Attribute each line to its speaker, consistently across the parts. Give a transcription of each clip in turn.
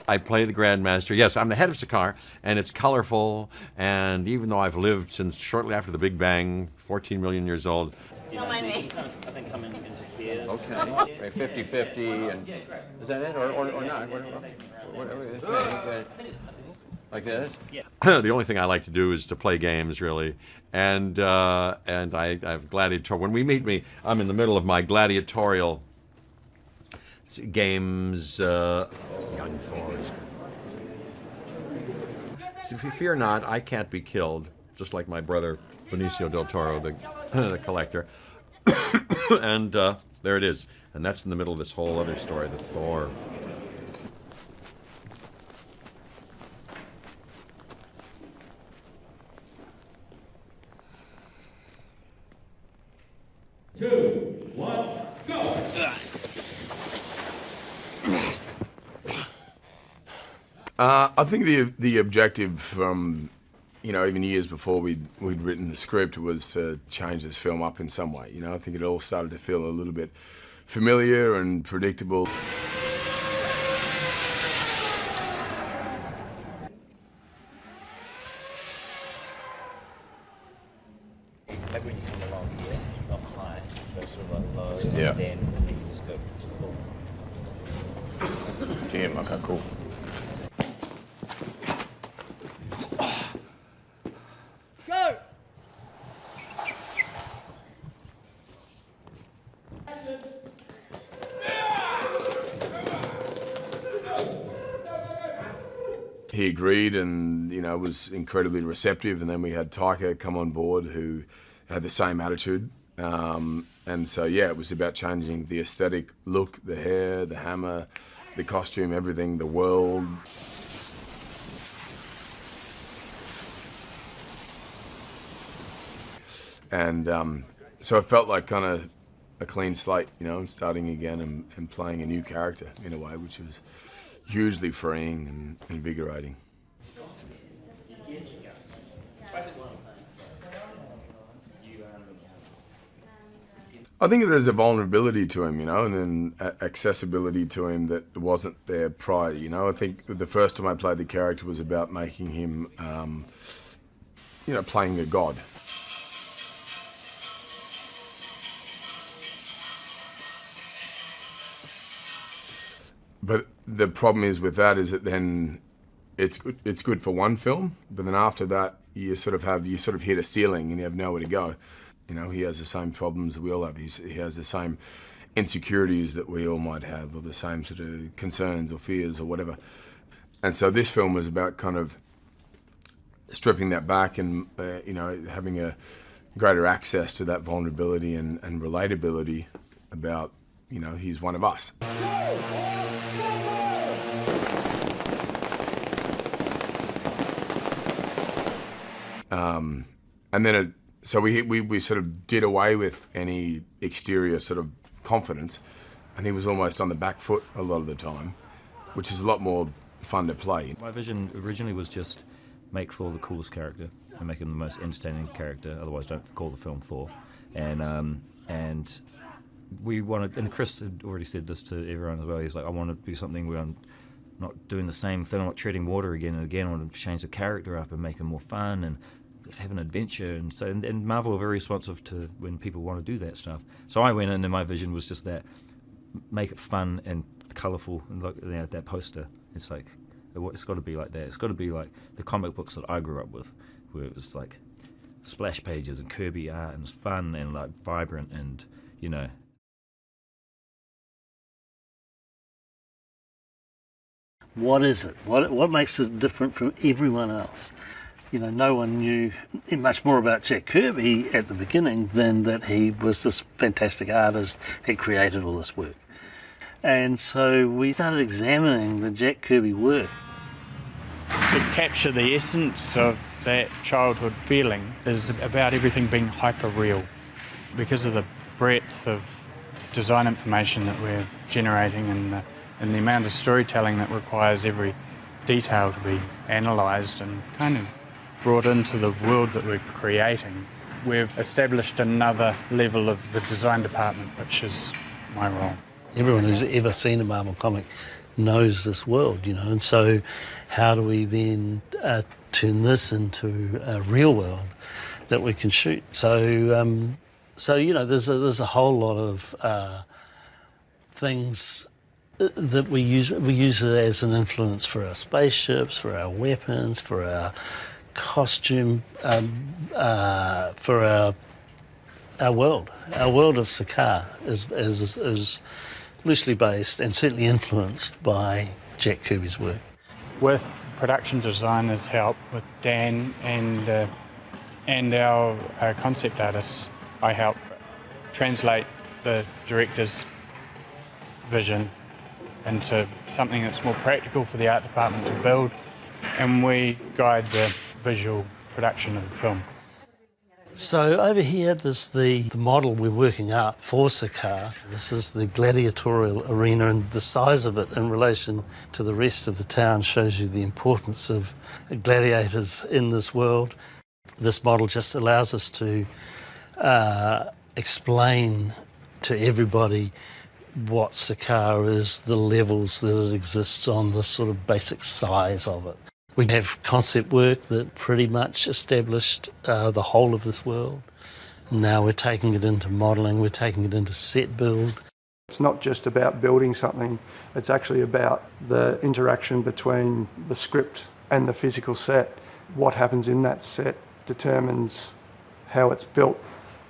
Speaker 1: I play the Grandmaster. Yes, I'm the head of Sakaar, and it's colorful, and even though I've lived since shortly after the Big Bang, 14 million years old.
Speaker 2: Don't mind me.
Speaker 3: I think come into pairs.
Speaker 1: Okay, 50-50, and is that it, or not? Whatever. Like this?
Speaker 3: Yeah.
Speaker 1: The only thing I like to do is to play games, really, and I have gladiatorial. When we meet me, I'm in the middle of my gladiatorial games. Young Thor is good. So if you fear not, I can't be killed, just like my brother Benicio del Toro, the collector. And there it is, and that's in the middle of this whole other story, the Thor.
Speaker 4: Two, one, go!
Speaker 5: I think the objective from, even years before we'd written the script was to change this film up in some way. I think it all started to feel a little bit familiar and predictable.
Speaker 3: Like when you come along here, not high, but sort of like low,
Speaker 5: Yeah.
Speaker 3: and then you just go sort of
Speaker 5: Damn, okay, cool.
Speaker 2: Go!
Speaker 5: He agreed and, was incredibly receptive. And then we had Taika come on board who had the same attitude. And so, yeah, it was about changing the aesthetic look, the hair, the hammer, the costume, everything, the world. And so it felt like kind of a clean slate, and starting again and playing a new character in a way, which was hugely freeing and invigorating. I think there's a vulnerability to him, and then accessibility to him that wasn't there prior. I think the first time I played the character was about making him, playing a god. But the problem is with that is that then it's good for one film, but then after that you sort of hit a ceiling and you have nowhere to go. He has the same problems that we all have. He has the same insecurities that we all might have, or the same sort of concerns or fears or whatever. And so this film was about kind of stripping that back and having a greater access to that vulnerability and relatability about, he's one of us. And then so we sort of did away with any exterior sort of confidence, and he was almost on the back foot a lot of the time, which is a lot more fun to play.
Speaker 6: My vision originally was just make Thor the coolest character and make him the most entertaining character, otherwise don't call the film Thor. And we wanted, and Chris had already said this to everyone as well, he's like, I want to do something where I'm not doing the same thing, I'm not treading water again and again, I want to change the character up and make him more fun and have an adventure. And so and Marvel are very responsive to when people want to do that stuff. So I went in and my vision was just that, make it fun and colourful, and look, that poster, it's like, it's got to be like that. It's got to be like the comic books that I grew up with, where it was like splash pages and Kirby art and it's fun and like vibrant and,
Speaker 7: What is it? What makes it different from everyone else? No one knew much more about Jack Kirby at the beginning than that he was this fantastic artist, had created all this work. And so we started examining the Jack Kirby work.
Speaker 8: To capture the essence of that childhood feeling is about everything being hyper-real. Because of the breadth of design information that we're generating and the amount of storytelling that requires every detail to be analysed and kind of brought into the world that we're creating, we've established another level of the design department, which is my role.
Speaker 7: Everyone who's ever seen a Marvel comic knows this world, you know, and so how do we then turn this into a real world that we can shoot? So, so you know, there's a whole lot of things that we use it as an influence for our spaceships, for our weapons, for our costume, for our world. Our world of Sakaar is loosely based and certainly influenced by Jack Kirby's work.
Speaker 8: With production designers' help, with Dan and our concept artists, I help translate the director's vision into something that's more practical for the art department to build, and we guide the visual production of the film.
Speaker 7: So over here, there's the model we're working up for Sakaar. This is the gladiatorial arena, and the size of it in relation to the rest of the town shows you the importance of gladiators in this world. This model just allows us to explain to everybody what Sakaar is, the levels that it exists on, the sort of basic size of it. We have concept work that pretty much established the whole of this world. Now we're taking it into modelling, we're taking it into set build.
Speaker 9: It's not just about building something, it's actually about the interaction between the script and the physical set. What happens in that set determines how it's built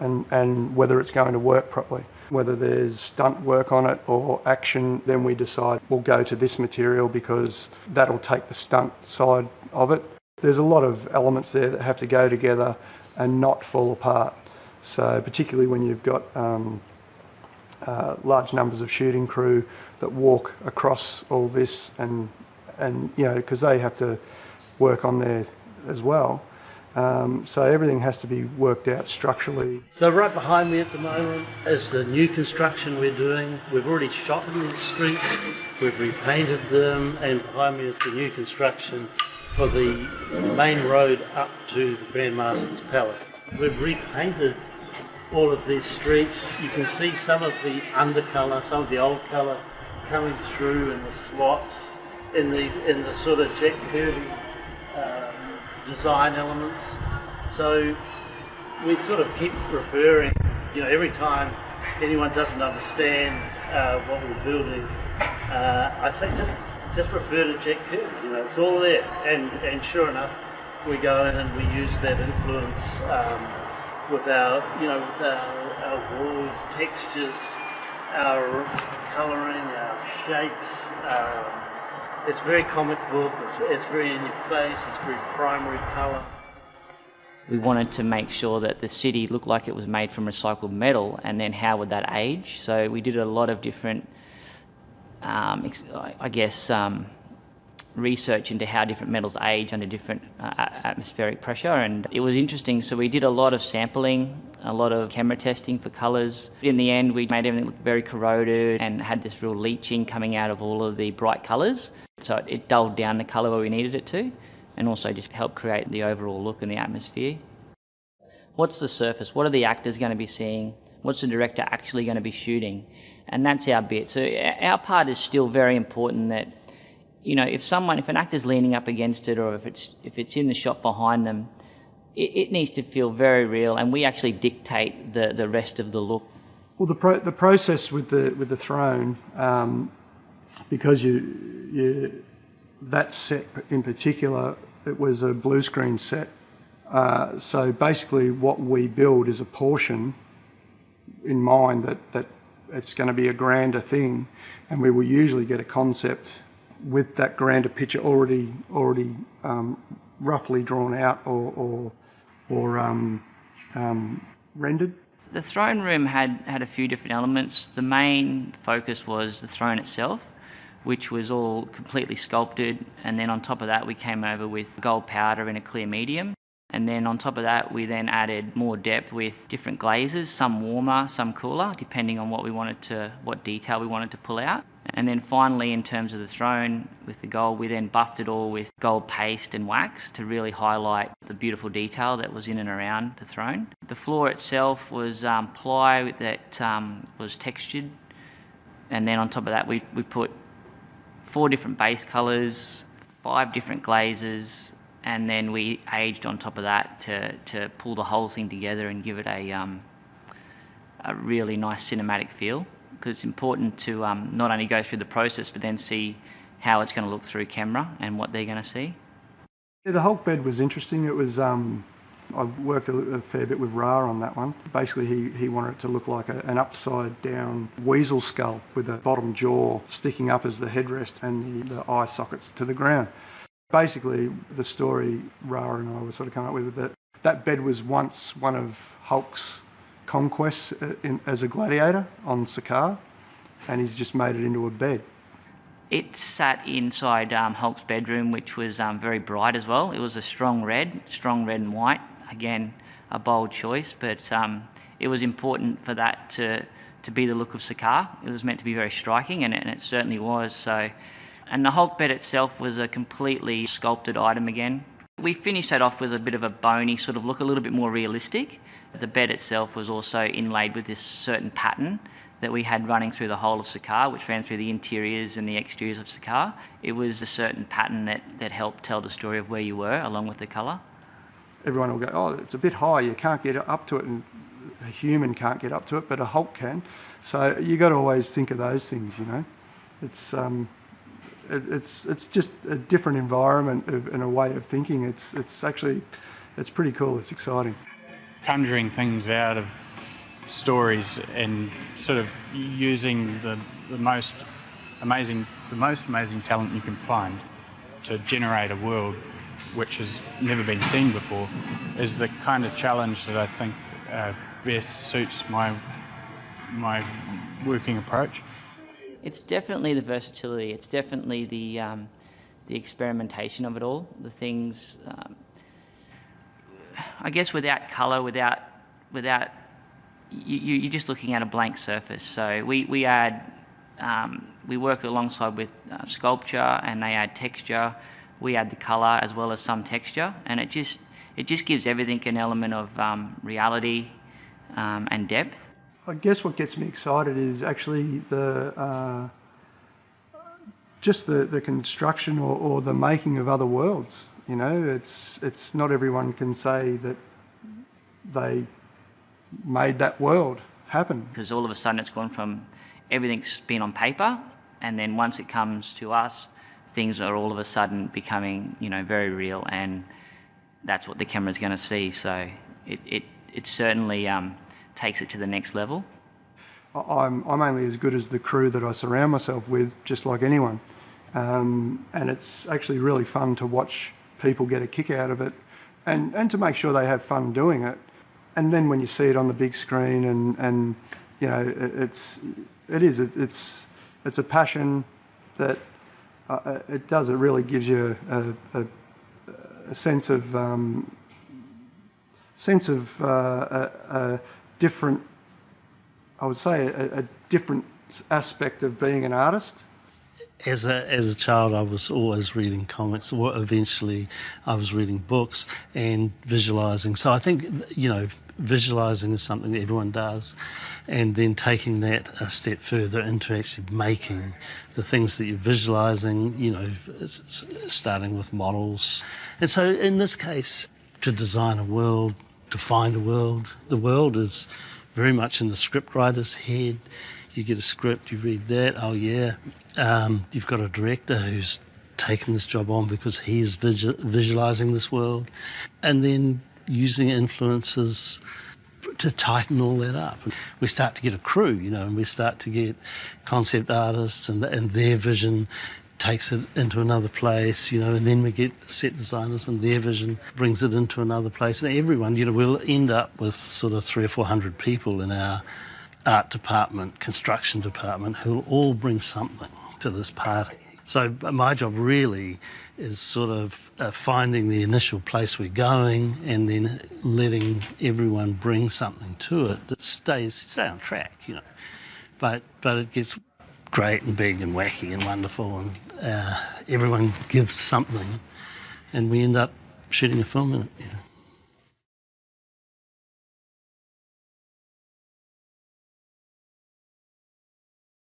Speaker 9: and whether it's going to work properly. Whether there's stunt work on it or action, then we decide we'll go to this material because that'll take the stunt side of it. There's a lot of elements there that have to go together and not fall apart. So particularly when you've got large numbers of shooting crew that walk across all this and you know, because they have to work on there as well. So everything has to be worked out structurally.
Speaker 7: So right behind me at the moment is the new construction we're doing. We've already shot in these streets, we've repainted them, and behind me is the new construction for the main road up to the Grand Master's Palace. We've repainted all of these streets. You can see some of the undercolour, some of the old colour coming through in the slots, in the sort of Jack Kirby design elements. So we sort of keep referring, you know, every time anyone doesn't understand what we're building, I say just refer to Jack Kirby, you know, it's all there. And sure enough, we go in and we use that influence with our, you know, with our wall textures, our colouring, our shapes. It's very comic book, it's very in your face, it's very primary colour.
Speaker 2: We wanted to make sure that the city looked like it was made from recycled metal, and then how would that age? So we did a lot of different, research into how different metals age under different atmospheric pressure, and it was interesting. So we did a lot of sampling, a lot of camera testing for colours. In the end, we made everything look very corroded and had this real leaching coming out of all of the bright colours. So it dulled down the colour where we needed it to, and also just helped create the overall look and the atmosphere. What's the surface? What are the actors going to be seeing? What's the director actually going to be shooting? And that's our bit. So our part is still very important, that, you know, if an actor's leaning up against it, or if it's in the shot behind them, it needs to feel very real, and we actually dictate the rest of the look.
Speaker 9: Well, the process with the throne, because that set in particular, it was a blue screen set. So basically, what we build is a portion in mind that it's going to be a grander thing, and we will usually get a concept with that grander picture already roughly drawn out or rendered.
Speaker 2: The throne room had a few different elements. The main focus was the throne itself, which was all completely sculpted, and then on top of that we came over with gold powder in a clear medium. And then on top of that, we then added more depth with different glazes, some warmer, some cooler, depending on what detail we wanted to pull out. And then finally, in terms of the throne, with the gold, we then buffed it all with gold paste and wax to really highlight the beautiful detail that was in and around the throne. The floor itself was ply that was textured. And then on top of that, we put 4 different base colours, 5 different glazes, and then we aged on top of that to pull the whole thing together and give it a really nice cinematic feel, because it's important to not only go through the process but then see how it's going to look through camera and what they're going to see.
Speaker 9: Yeah, the Hulk bed was interesting. It was I worked a fair bit with Ra on that one. Basically, he wanted it to look like an upside-down weasel skull with the bottom jaw sticking up as the headrest and the eye sockets to the ground. Basically, the story Ra and I were sort of coming up with, that bed was once one of Hulk's conquests as a gladiator on Sakaar, and he's just made it into a bed.
Speaker 2: It sat inside Hulk's bedroom, which was very bright as well. It was a strong red and white. Again, a bold choice, but it was important for that to be the look of Sakaar. It was meant to be very striking, and it certainly was. So, and the Hulk bed itself was a completely sculpted item again. We finished that off with a bit of a bony sort of look, a little bit more realistic. The bed itself was also inlaid with this certain pattern that we had running through the whole of Sakaar, which ran through the interiors and the exteriors of Sakaar. It was a certain pattern that helped tell the story of where you were, along with the colour. Everyone will go, oh, it's a bit high, you can't get up to it, and a human can't get up to it, but a Hulk can. So you got to always think of those things, you know. It's just a different environment and a way of thinking. It's pretty cool. It's exciting.
Speaker 8: Conjuring things out of stories and sort of using the most amazing talent you can find to generate a world which has never been seen before is the kind of challenge that I think best suits my working approach. It's definitely the versatility. It's definitely the experimentation of it all. The things, I guess, without colour, without you're just looking at a blank surface. So we work alongside with sculpture, and they add texture. We add the colour as well as some texture, and it just gives everything an element of reality and depth. I guess what gets me excited is actually the construction or the making of other worlds. You know, it's not everyone can say that they made that world happen. Because all of a sudden it's gone from everything's been on paper, and then once it comes to us, things are all of a sudden becoming, you know, very real, and that's what the camera's going to see. So it certainly takes it to the next level. I'm only as good as the crew that I surround myself with, just like anyone. And it's actually really fun to watch people get a kick out of it, and to make sure they have fun doing it. And then when you see it on the big screen, and you know, it's a passion that it really gives you a sense of a different, I would say, a different aspect of being an artist.
Speaker 7: As a child, I was always reading comics. Eventually, I was reading books and visualising. So I think, you know, visualising is something that everyone does, and then taking that a step further into actually making the things that you're visualising, you know, starting with models. And so in this case, to design a world, to find a world, the world is very much in the scriptwriter's head. You get a script, you read that, oh yeah. You've got a director who's taken this job on because he's visualising this world, and then using influences to tighten all that up. We start to get a crew, you know, and we start to get concept artists, and their vision takes it into another place, you know, and then we get set designers and their vision brings it into another place. And everyone, you know, we'll end up with sort of 300 or 400 people in our art department, construction department, who'll all bring something to this party. So my job really is sort of finding the initial place we're going, and then letting everyone bring something to it that stay on track, you know. But it gets great and big and wacky and wonderful, and everyone gives something, and we end up shooting a film in it, you know.